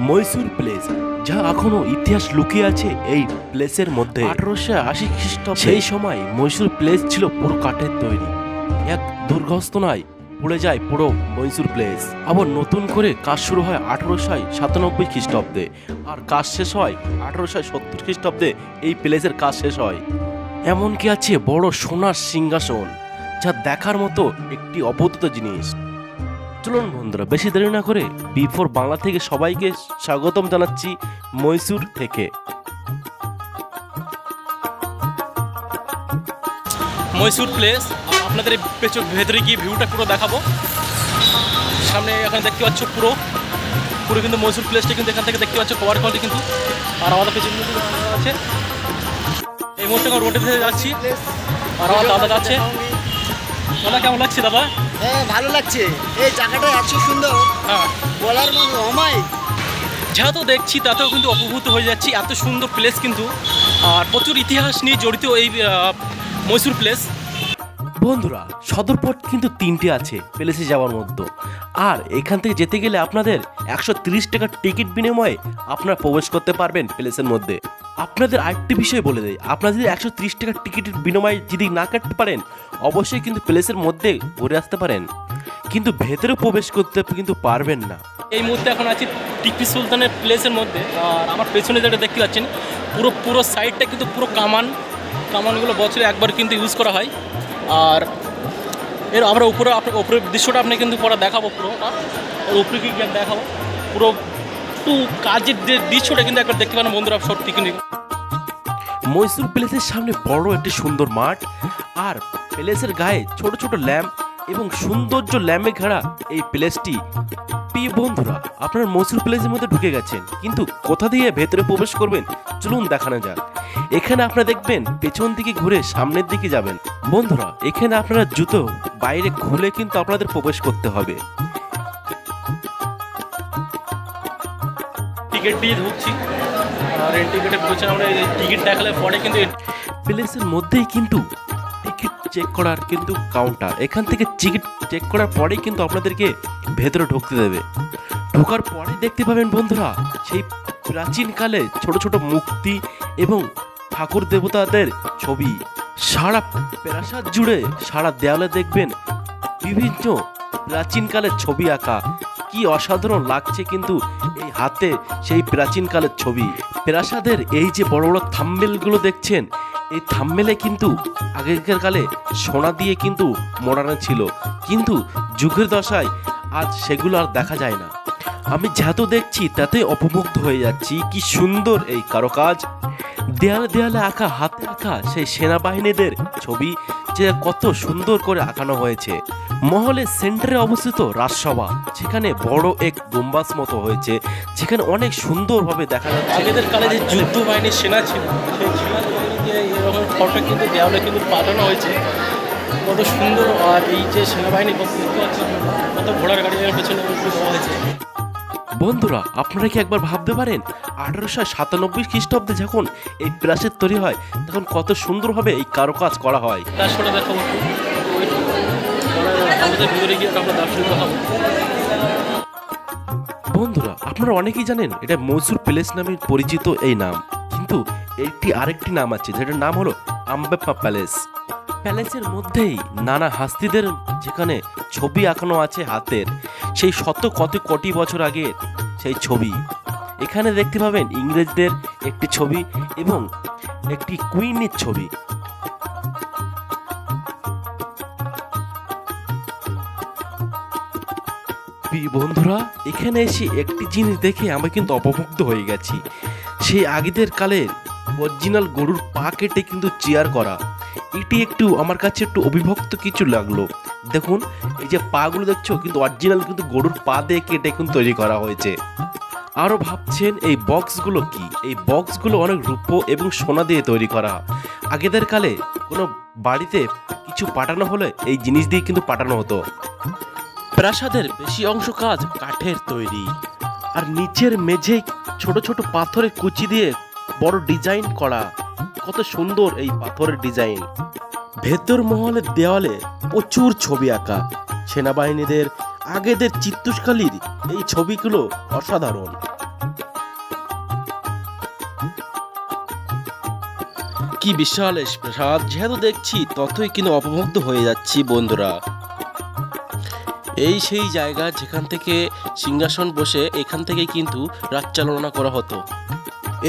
Mysore place, যা এখনো ইতিহাস লুকিয়ে আছে এই প্লেসের মধ্যে। 1880 খ্রিস্টাব্দে সেই সময় মহীশূর প্লেস ছিল পুরো কাঠের তৈরি। এক দুর্ঘটনায় পড়ে যায় পুরো মহীশূর প্লেস। আবার নতুন করে কাজ শুরু হয় 1897 খ্রিস্টাব্দে, আর কাজ শেষ হয় 1870 খ্রিস্টাব্দে। এই প্লেসের কাজ শেষ হয়। এমনকি আছে বড় সোনার সিংহাসন, যা দেখার মতো একটি অদ্ভুত জিনিস। চলুন বন্ধুরা, বেশি দেরি না করে বিফোর বাংলা থেকে সবাইকে স্বাগতম জানাচ্ছি মহীশূর থেকে। মহীশূর প্লেস আপনাদের ভেতরে গিয়ে ভিউটা পুরো দেখাবো। সামনে এখানে দেখতে পাচ্ছ পুরো কিন্তু মহীশূর প্লেসটা কিন্তু এখান থেকে দেখতে পাচ্ছ কভার কোয়ালিটি কিন্তু। আর আমাদের পেছনে কিন্তু আছে, এই মুহূর্তে রোডের ভেতরে যাচ্ছি আর আমার দাদা যাচ্ছে। দাদা কেমন লাগছে দাদা? হ্যাঁ, ভালো লাগছে। এই জায়গাটা এত সুন্দর, হ্যাঁ বলার মতো অমায়িক। যেহেতু দেখছি তাতেও কিন্তু অপভূত হয়ে যাচ্ছি, এত সুন্দর প্লেস কিন্তু। আর প্রচুর ইতিহাস নিয়ে জড়িত এই মহীশূর প্লেস। বন্ধুরা, সদরপট কিন্তু 3টে আছে প্লেসে যাওয়ার মধ্যে। আর এখান থেকে যেতে গেলে আপনাদের 130 টাকার টিকিট বিনিময়ে আপনারা প্রবেশ করতে পারবেন প্লেসের মধ্যে। আপনাদের আরেকটি বিষয় বলে দেয়, আপনারা যদি 130 টাকার টিকিটের বিনিময়ে যদি না কাটতে পারেন, অবশ্যই কিন্তু প্লেসের মধ্যে ঘুরে আসতে পারেন, কিন্তু ভেতরে প্রবেশ করতে কিন্তু পারবেন না। এই মুহূর্তে এখন আছি টিপু সুলতানের প্লেসের মধ্যে। আর আমার পেছনে যেটা দেখতে পাচ্ছেন পুরো সাইডটা কিন্তু পুরো কামানগুলো বছরে একবার কিন্তু ইউজ করা হয়। আর এর আমরা উপরের দৃশ্যটা আপনি কিন্তু পরে দেখাবো, পুরোটা এর উপরে কি দেখাবো পুরো একটু কাজের যে দৃশ্যটা কিন্তু একবার দেখতে পারেন বন্ধুরা। সত্যি কিন্তু মহীশূর প্লেসের সামনে বড় একটি সুন্দর মাঠ, আর প্লেসের গায়ে ছোট ছোট ল্যাম্প এবং সৌন্দর্য ল্যাম্পে ঘেরা এই প্লেসটি। প্রিয় বন্ধুরা, আপনারা মহীশূর প্লেসের মধ্যে ঢুকে গেছেন, কিন্তু কোথা দিয়ে ভেতরে প্রবেশ করবেন চলুন দেখানো যাক। এখানে আপনারা দেখবেন পেছন দিকে ঘুরে সামনের দিকে যাবেন। বন্ধুরা, এখানে আপনারা জুতো বাইরে খুলে কিন্তু আপনাদের প্রবেশ করতে হবে। টিকিট দিয়ে ঢুকছি, আর এই টিকিটের পেছনে আমরা টিকিট দেখালে পরে কিন্তু প্লেসের মধ্যেই কিন্তু টিকিট চেক করার কিন্তু কাউন্টার। এখান থেকে টিকিট চেক করার পরেই কিন্তু আপনাদেরকে ভেতরে ঢুকতে দেবে। ঢোকার পরে দেখতে পাবেন বন্ধুরা, সেই প্রাচীনকালে ছোট ছোট মূর্তি এবং ঠাকুর দেবতাদের ছবি। সারা প্রাসাদ জুড়ে সারা দেওয়ালে দেখবেন বিভিন্ন প্রাচীনকালের ছবি আঁকা। কি অসাধারণ লাগছে কিন্তু এই হাতে সেই প্রাচীনকালের ছবি। প্রাসাদের এই যে বড় বড় থাম্বেলগুলো দেখছেন, এই থাম্বেলে কিন্তু আগেকার কালে সোনা দিয়ে কিন্তু মোড়ানো ছিল, কিন্তু যুগের দশায় আজ সেগুলো আর দেখা যায় না। আমি যত দেখছি তাতে অপমুগ্ধ হয়ে যাচ্ছি। কি সুন্দর এই কারুকাজ! দেয়ালে দেয়ালে আঁকা, হাতে আঁকা সেই সেনাবাহিনীদের ছবি, যে কত সুন্দর করে আঁকানো হয়েছে। মহলের সেন্টারে অবস্থিত রাজসভা, যেখানে বড় এক গম্বাস মতো হয়েছে, যেখানে অনেক সুন্দরভাবে দেখা যাচ্ছে আগেদের কালে যে যুদ্ধ বাহিনীর সেনা ছিল, সেই সেনা বাহিনীকে এরকম ফটো কিন্তু দেওয়ালে কিন্তু পাঠানো হয়েছে। কত সুন্দর! আর এই যে সেনাবাহিনী দেখতে পাচ্ছেন, কত ঘোড়ার গাড়ির পেছনে দেওয়া হয়েছে। বন্ধুরা, আপনারা কি একবার ভাবতে পারেন 1897 খ্রিস্টাব্দে যখন এই প্রাসাদ তৈরি হয়, তখন কত সুন্দরভাবে এই কারুকাজ করা হয়। দর্শনটা দেখাবো, আমাদের ভিতরে গিয়ে আমরা দর্শন দেখাবো। বন্ধুরা, আপনারা অনেকেই জানেন এটা মহীশূর প্যালেস নামে পরিচিত এই নাম, কিন্তু একটি আরেকটি নাম আছে, যেটার নাম হলো আম্বেপ্পা প্যালেস। প্যালেসের মধ্যেই নানা হাস্তিদের যেখানে ছবি আঁকানো আছে হাতের, সেই কত কোটি বছর আগের সেই ছবি। এখানে দেখতে পাবেন ইংরেজদের একটি ছবি এবং একটি কুইনের ছবি। বন্ধুরা, এখানে এসে একটি জিনিস দেখে আমি কিন্তু অপমুগ্ধ হয়ে গেছি। সেই আগেদের কালের অরিজিনাল গরুর পা কেটে কিন্তু চেয়ার করা। এটি একটু আমার কাছে একটু অবিভক্ত কিছু লাগলো। দেখুন, এই যে পাগুলো দেখছো, কিন্তু অরিজিনাল কিন্তু গরুর পা দিয়ে কেটে কিন্তু তৈরি করা হয়েছে। আরও ভাবছেন এই বক্সগুলো কি? এই বক্সগুলো অনেক রূপো এবং সোনা দিয়ে তৈরি করা। আগেদের কালে কোনো বাড়িতে কিছু পাঠানো হলে এই জিনিস দিয়ে কিন্তু পাঠানো হতো। প্রাসাদের বেশি অংশ কাজ কাঠের তৈরি, আর নিচের মেঝে ছোট ছোট পাথরের কুচি দিয়ে বড় ডিজাইন করা। কত সুন্দর এই পাথরের ডিজাইন! ভেতর মহলের দেওয়ালে প্রচুর ছবি আঁকা সেনাবাহিনীদের, আগেদের চিত্তশকালীর। এই ছবিগুলো অসাধারণ। কি বিশাল প্রাসাদ, যেহেতু দেখছি ততই কিন্তু অপমুগ্ধ হয়ে যাচ্ছি বন্ধুরা। এই সেই জায়গা যেখান থেকে সিংহাসন বসে এখান থেকেই কিন্তু রাজ চালনা করা হতো।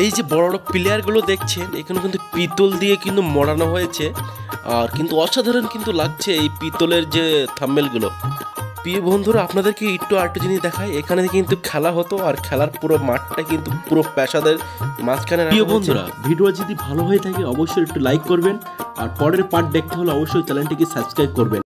এই যে বড় বড় প্লেয়ারগুলো দেখছেন এখানে কিন্তু পিতল দিয়ে কিন্তু মোড়ানো হয়েছে, আর কিন্তু অসাধারণ কিন্তু লাগছে এই পিতলের যে থাম্বেলগুলো। প্রিয় বন্ধুরা, আপনাদেরকে আরেকটু জিনিস দেখাই, এখানে কিন্তু খেলা হতো আর খেলার পুরো মাঠটা কিন্তু পুরো প্রাসাদের মাঝখানে। প্রিয় বন্ধুরা, ভিডিও যদি ভালো হয়ে থাকে অবশ্যই একটু লাইক করবেন, আর পরের পার্ট দেখতে হলে অবশ্যই চ্যানেলটিকে সাবস্ক্রাইব করবেন।